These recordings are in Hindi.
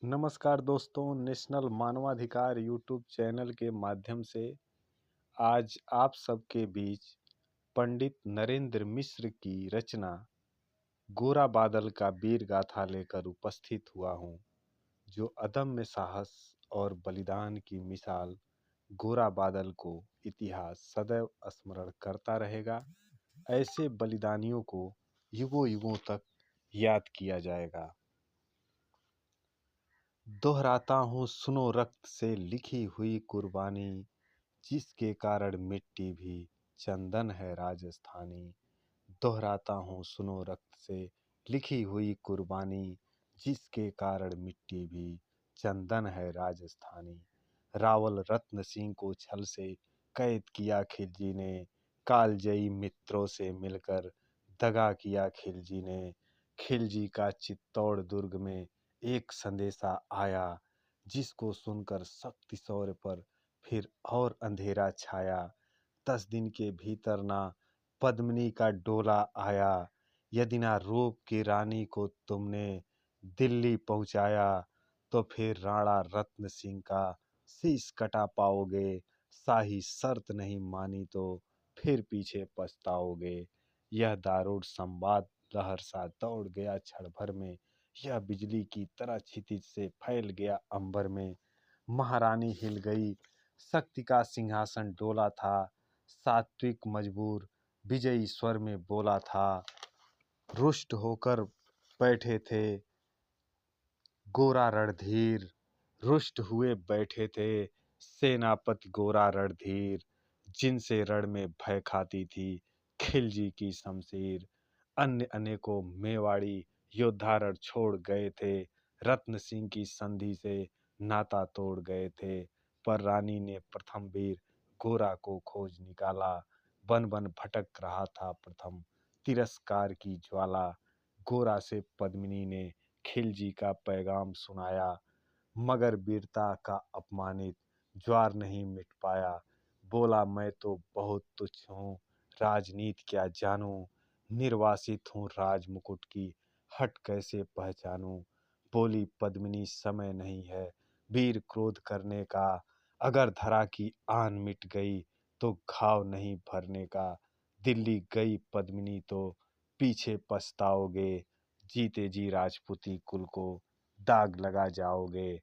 नमस्कार दोस्तों, नेशनल मानवाधिकार यूट्यूब चैनल के माध्यम से आज आप सबके बीच पंडित नरेंद्र मिश्र की रचना गोरा बादल का वीर गाथा लेकर उपस्थित हुआ हूँ। जो अदम्य साहस और बलिदान की मिसाल गोरा बादल को इतिहास सदैव स्मरण करता रहेगा। ऐसे बलिदानियों को युगों युगों तक याद किया जाएगा। दोहराता हूँ सुनो रक्त से लिखी हुई कुर्बानी, जिसके कारण मिट्टी भी चंदन है राजस्थानी। दोहराता हूँ सुनो रक्त से लिखी हुई कुर्बानी, जिसके कारण मिट्टी भी चंदन है राजस्थानी। रावल रत्न सिंह को छल से कैद किया खिलजी ने, कालजयी मित्रों से मिलकर दगा किया खिलजी ने। खिलजी का चित्तौड़ दुर्ग में एक संदेशा आया, जिसको सुनकर शक्ति शौर्य पर फिर और अंधेरा छाया। 10 दिन के भीतर ना पद्मिनी का डोला आया, यदि ना रूप की रानी को तुमने दिल्ली पहुंचाया, तो फिर राणा रत्न सिंह का शीश कटा पाओगे। शाही शर्त नहीं मानी तो फिर पीछे पछताओगे। यह दारुण संवाद लहर सा दौड़ गया क्षण भर में, यह बिजली की तरह क्षितिज से फैल गया अंबर में। महारानी हिल गई, शक्ति का सिंहासन डोला था, सात्विक मजबूर विजयी स्वर में बोला था। रुष्ट होकर बैठे थे गोरा रणधीर, रुष्ट हुए बैठे थे सेनापति गोरा रणधीर, जिनसे रण में भय खाती थी खिलजी की शमशीर। अन्य अनेकों मेवाड़ी योद्धा रण छोड़ गए थे, रत्न सिंह की संधि से नाता तोड़ गए थे। पर रानी ने प्रथम वीर गोरा को खोज निकाला, बन बन भटक रहा था प्रथम तिरस्कार की ज्वाला। गोरा से पद्मिनी ने खिलजी का पैगाम सुनाया, मगर वीरता का अपमानित ज्वार नहीं मिट पाया। बोला मैं तो बहुत तुच्छ हूँ, राजनीति क्या जानूं, निर्वासित हूँ राज मुकुट की हट कैसे पहचानूं। बोली पद्मिनी समय नहीं है वीर क्रोध करने का, अगर धरा की आन मिट गई तो घाव नहीं भरने का। दिल्ली गई पद्मिनी तो पीछे पछताओगे, जीते जी राजपूती कुल को दाग लगा जाओगे।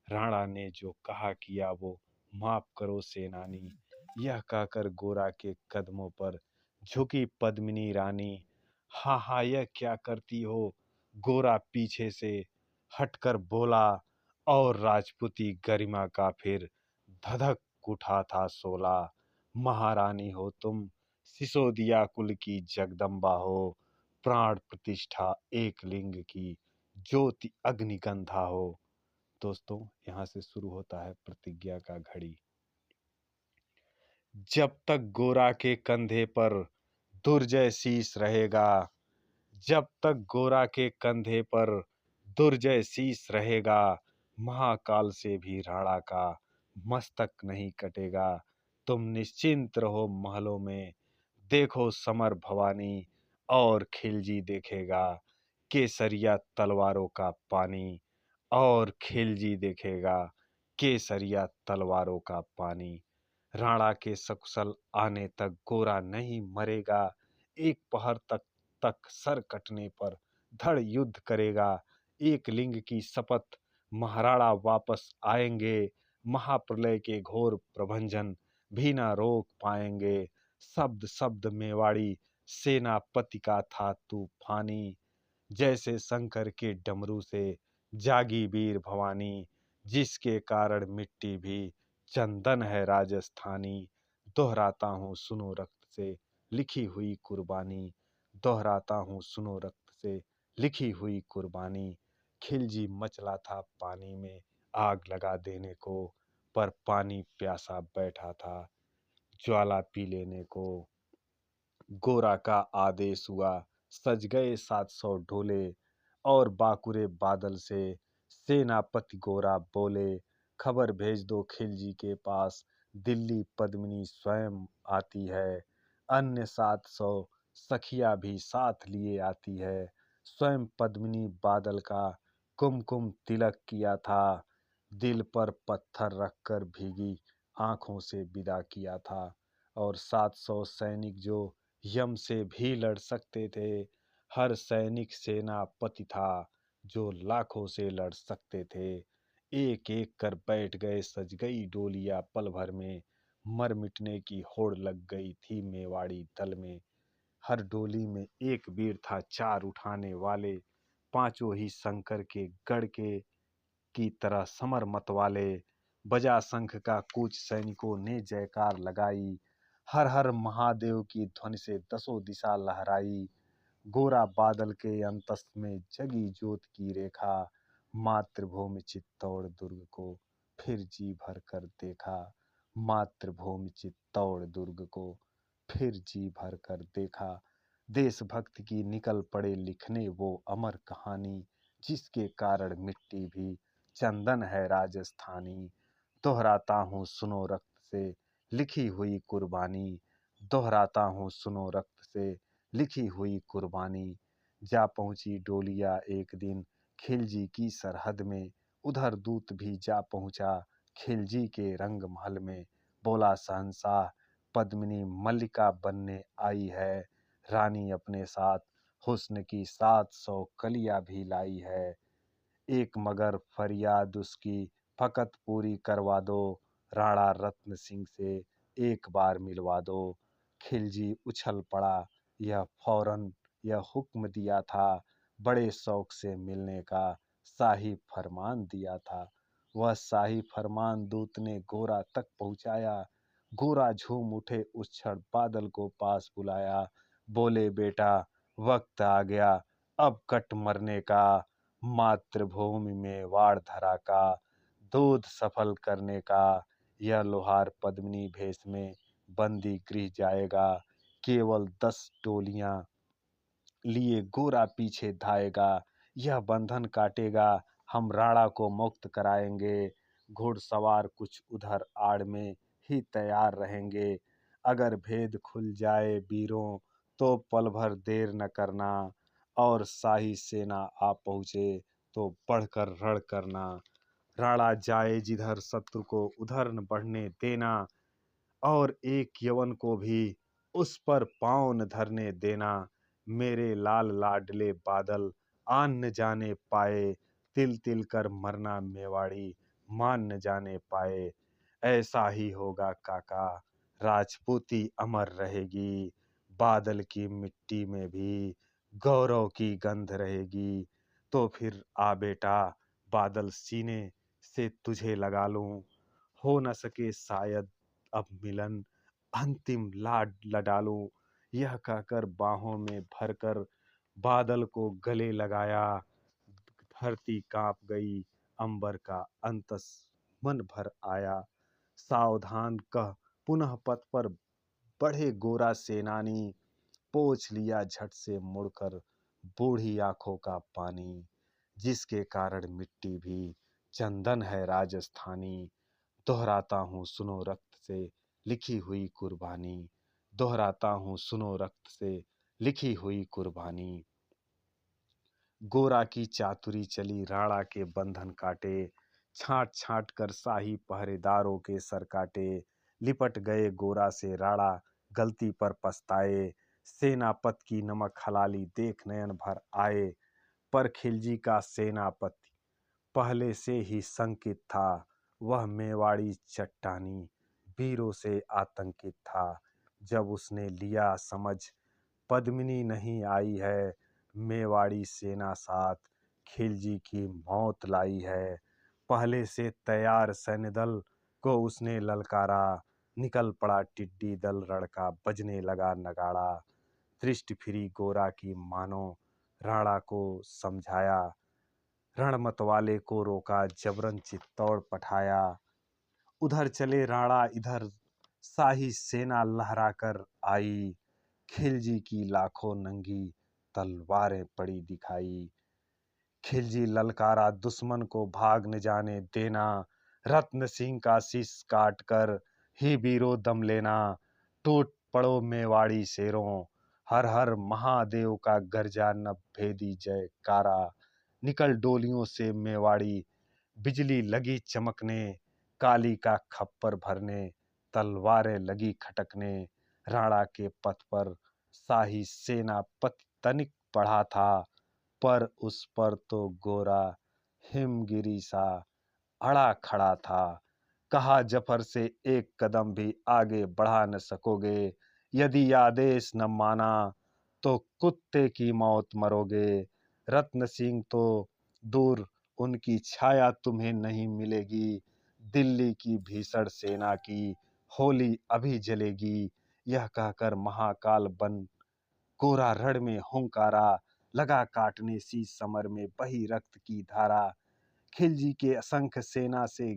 राणा ने जो कहा किया वो माफ करो सेनानी, यह कहकर गोरा के कदमों पर झुकी पद्मिनी रानी। हाँ हाँ यह क्या करती हो, गोरा पीछे से हटकर बोला, और राजपूती गरिमा का फिर धधक उठा था शोला। महारानी हो तुम, सिसोदिया कुल की जगदम्बा हो, प्राण प्रतिष्ठा एक लिंग की ज्योति अग्निगंधा हो। दोस्तों, यहाँ से शुरू होता है प्रतिज्ञा का घड़ी। जब तक गोरा के कंधे पर दुर्जय शीश रहेगा, जब तक गोरा के कंधे पर दुर्जय शीश रहेगा, महाकाल से भी राणा का मस्तक नहीं कटेगा। तुम निश्चिंत रहो महलों में, देखो समर भवानी और खिलजी देखेगा केसरिया तलवारों का पानी, और खिलजी देखेगा केसरिया तलवारों का पानी। राणा के सकुशल आने तक गोरा नहीं मरेगा, एक पहर तक सर कटने पर धड़ युद्ध करेगा। एक लिंग की शपथ, महाराणा वापस आएंगे, महाप्रलय के घोर प्रभंजन भी ना रोक पाएंगे। शब्द शब्द मेवाड़ी सेनापति का था तूफानी, जैसे शंकर के डमरू से जागी वीर भवानी, जिसके कारण मिट्टी भी चंदन है राजस्थानी। दोहराता हूँ सुनो रक्त से लिखी हुई कुर्बानी, दोहराता हूँ सुनो रक्त से लिखी हुई कुर्बानी। खिलजी मचला था पानी में आग लगा देने को, पर पानी प्यासा बैठा था ज्वाला पी लेने को। गोरा का आदेश हुआ, सज गए 700 ढोले, और बाकुरे बादल से सेनापति गोरा बोले, खबर भेज दो खिलजी के पास, दिल्ली पद्मिनी स्वयं आती है। अन्य 700 सखिया भी साथ लिए आती है, स्वयं पद्मिनी बादल का कुमकुम तिलक किया था, दिल पर पत्थर रखकर भीगी आंखों से विदा किया था। और 700 सैनिक जो यम से भी लड़ सकते थे, हर सैनिक सेनापति था जो लाखों से लड़ सकते थे। एक एक कर बैठ गए, सज गई डोलियां पल भर में, मर मिटने की होड़ लग गई थी मेवाड़ी दल में। हर डोली में एक वीर था, चार उठाने वाले, पांचों ही शंकर के गढ़ के की तरह समर मत वाले। बजा शंख का कूच, सैनिकों ने जयकार लगाई, हर हर महादेव की ध्वनि से दसों दिशा लहराई। गोरा बादल के अंतस में जगी ज्योत की रेखा, मातृभूमि चित्तौड़ दुर्ग को फिर जी भर कर देखा। मातृभूमि चित्तौड़ दुर्ग को फिर जी भर कर देखा। देशभक्त की निकल पड़े लिखने वो अमर कहानी, जिसके कारण मिट्टी भी चंदन है राजस्थानी। दोहराता हूँ सुनो रक्त से लिखी हुई कुर्बानी, दोहराता हूँ सुनो रक्त से लिखी हुई कुर्बानी। जा पहुंची डोलिया एक दिन खिलजी की सरहद में, उधर दूत भी जा पहुंचा खिलजी के रंग महल में। बोला शहंशाह, पद्मिनी मल्लिका बनने आई है, रानी अपने साथ हुस्न की 700 कलियां भी लाई है। एक मगर फरियाद उसकी फकत पूरी करवा दो, राणा रत्न सिंह से एक बार मिलवा दो। खिलजी उछल पड़ा, यह फौरन यह हुक्म दिया था, बड़े शौक से मिलने का शाही फरमान दिया था। वह शाही फरमान दूत ने गोरा तक पहुंचाया। गोरा झूम उठे उस क्षण बादल को पास बुलाया। बोले बेटा, वक्त आ गया अब कट मरने का, मातृभूमि में वाड़ धरा का दूध सफल करने का। यह लोहार पद्मिनी भेष में बंदी गृह जाएगा, केवल 10 टोलियां लिए गोरा पीछे धाएगा। यह बंधन काटेगा, हम राणा को मुक्त कराएंगे। घुड़सवार कुछ उधर आड़ में ही तैयार रहेंगे। अगर भेद खुल जाए वीरों, तो पल भर देर न करना, और शाही सेना आ पहुंचे तो बढ़कर रण करना। राणा जाए जिधर शत्रु को उधर न बढ़ने देना, और एक यवन को भी उस पर पाँव न धरने देना। मेरे लाल लाडले बादल आन न जाने पाए, तिल तिल कर मरना मेवाड़ी मान न जाने पाए। ऐसा ही होगा काका, राजपूती अमर रहेगी, बादल की मिट्टी में भी गौरव की गंध रहेगी। तो फिर आ बेटा, बादल सीने से तुझे लगा लूं, हो न सके शायद अब मिलन, अंतिम लाड लडा लूं। यह कहकर बाहों में भरकर बादल को गले लगाया। धरती कांप गई, अंबर का अंतस मन भर आया। सावधान कह पुनः पथ पर बढ़े गोरा सेनानी, पोंछ लिया झट से मुड़कर बूढ़ी आंखों का पानी। जिसके कारण मिट्टी भी चंदन है राजस्थानी। दोहराता हूँ सुनो रक्त से लिखी हुई कुर्बानी, दोहराता हूँ सुनो रक्त से लिखी हुई कुर्बानी। गोरा की चातुरी चली, राणा के बंधन काटे, छांट छांट कर शाही पहरेदारों के सर काटे। लिपट गए गोरा से राणा, गलती पर पछताए, सेनापति की नमक हलाली देख नयन भर आए। पर खिलजी का सेनापति पहले से ही शंकित था, वह मेवाड़ी चट्टानी वीरों से आतंकित था। जब उसने लिया समझ पद्मिनी नहीं आई है, मेवाड़ी सेना साथ खिलजी की मौत लाई है। पहले से तैयार सैन्य दल को उसने ललकारा, निकल पड़ा टिड्डी दल रण का, बजने लगा नगाड़ा। दृष्टि फिरी गोरा की मानो, राणा को समझाया, रण मतवाले को रोका, जबरन चित्तौड़ पठाया। उधर चले राणा, इधर शाही सेना लहरा कर आई। खिलजी की लाखों नंगी तलवारें पड़ी दिखाई। खिलजी ललकारा, दुश्मन को भाग न जाने देना, रत्न सिंह का शीश काट कर ही वीरों दम लेना। टूट पड़ो मेवाड़ी शेरों, हर हर महादेव का गर्जा नभ भेदी जयकारा। निकल डोलियों से मेवाड़ी, बिजली लगी चमकने, काली का खप्पर भरने, तलवारें लगी खटकने। राणा के पथ पर शाही सेनापति तनिक पड़ा था, पर उस पर तो गोरा हिमगिरी सा अड़ा खड़ा था। कहा, जफर से एक कदम भी आगे बढ़ा न सकोगे, यदि आदेश न माना तो कुत्ते की मौत मरोगे। रत्न सिंह तो दूर, उनकी छाया तुम्हें नहीं मिलेगी। दिल्ली की भीषण सेना की होली अभी जलेगी। यह कहकर महाकाल बन गोरा रण में हुंकारा, लगा काटने सी समर में बही रक्त की धारा। खिलजी के असंख्य सेना से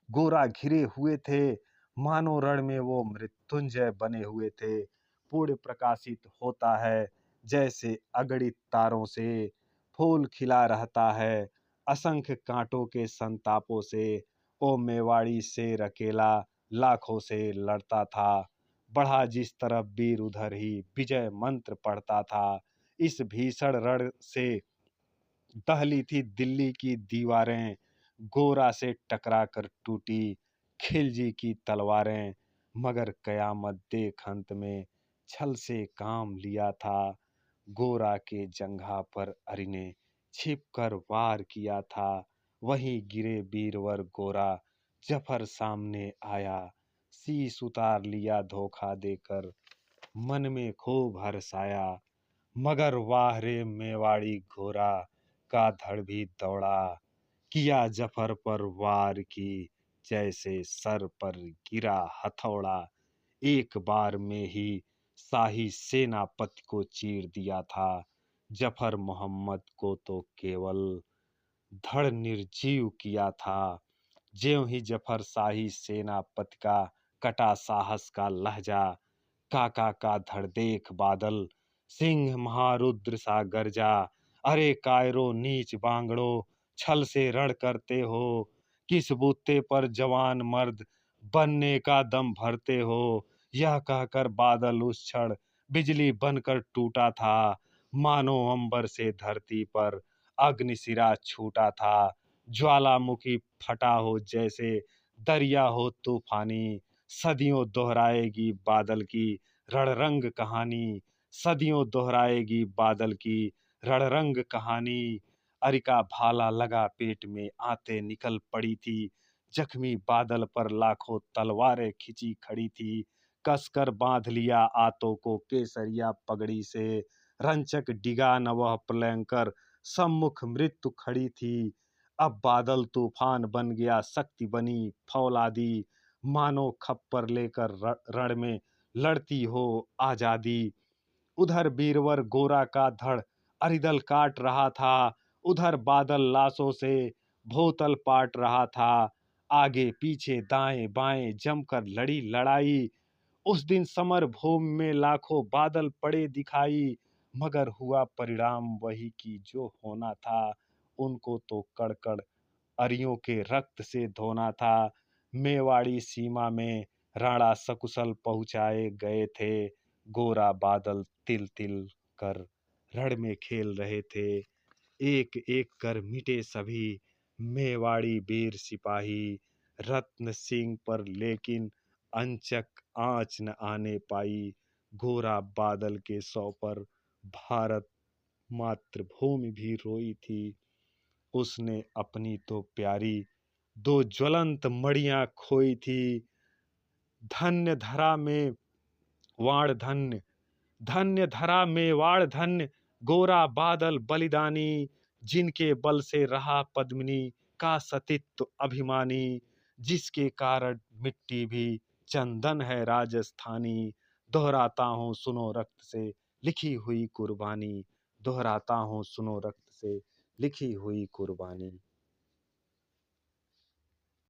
गोरा घिरे हुए थे, मानो रण में वो मृत्युंजय बने हुए थे। पूर्ण प्रकाशित होता है जैसे अगणित तारों से, फूल खिला रहता है असंख्य कांटों के संतापों से। ओ मेवाड़ी शेर अकेला लाखों से लड़ता था, बढ़ा जिस तरफ वीर उधर ही विजय मंत्र पढ़ता था। इस भीषण रण से दहली थी दिल्ली की दीवारें, गोरा से टकरा कर टूटी खिलजी की तलवारें। मगर कयामत देख अंत में छल से काम लिया था, गोरा के जंघा पर अरि ने छिप कर वार किया था। वहीं गिरे वीरवर गोरा, जफर सामने आया, शीश उतार लिया धोखा देकर, मन में खूब हर्षाया। मगर वाह रे मेवाड़ी घोड़ा, का धड़ भी दौड़ा, किया जफर पर वार की, जैसे सर पर गिरा हथौड़ा। एक बार में ही शाही सेनापति को चीर दिया था, जफर मोहम्मद को तो केवल धड़ निर्जीव किया था। ज्यों ही जफर शाही सेनापति का कटा साहस का लहजा, काका का धड़ देख बादल सिंह महारुद्र सा गर्जा। अरे कायरो नीच बांगड़ो, छल से रण करते हो, किस बूते पर जवान मर्द बनने का दम भरते हो। यह कहकर बादल उस क्षण बिजली बनकर टूटा था, मानो अंबर से धरती पर अग्निशिरा छूटा था। ज्वालामुखी फटा हो जैसे दरिया हो तूफानी, सदियों दोहराएगी बादल की रणरंग कहानी। सदियों दोहराएगी बादल की रणरंग कहानी। अरिका भाला लगा पेट में आते निकल पड़ी थी, जख्मी बादल पर लाखों तलवारें खिंची खड़ी थी। कसकर बांध लिया आतों को केसरिया पगड़ी से, रंचक डिगा न वह प्रलयंकर, सम्मुख मृत्यु खड़ी थी। अब बादल तूफान बन गया, शक्ति बनी फौलादी, मानो खप्पर लेकर रण में लड़ती हो आजादी। उधर बीरवर गोरा का धड़ अरिदल काट रहा था, उधर बादल लाशों से भोतल पाट रहा था। आगे पीछे दाएं बाएं जमकर लड़ी लड़ाई। उस दिन समर भूमि में लाखों बादल पड़े दिखाई, मगर हुआ परिणाम वही की जो होना था। उनको तो कड़कड़ अरियों के रक्त से धोना था। मेवाड़ी सीमा में राणा सकुशल पहुंचाए गए थे, गोरा बादल तिल तिल कर रण में खेल रहे थे। एक एक कर मिटे सभी मेवाड़ी वीर सिपाही, रत्न सिंह पर लेकिन अंचक आंच न आने पाई। गोरा बादल के सौ पर भारत मातृभूमि भी रोई थी। उसने अपनी तो प्यारी दो ज्वलंत मड़ियां खोई थी। धन्य धरा में वाण धन्य, धन्य धरा मेवाड़ धन्य, गोरा बादल बलिदानी, जिनके बल से रहा पद्मिनी का सतीत्व अभिमानी। जिसके कारण मिट्टी भी चंदन है राजस्थानी। दोहराता हूँ सुनो रक्त से लिखी हुई कुर्बानी, दोहराता हूँ सुनो रक्त से लिखी हुई कुर्बानी।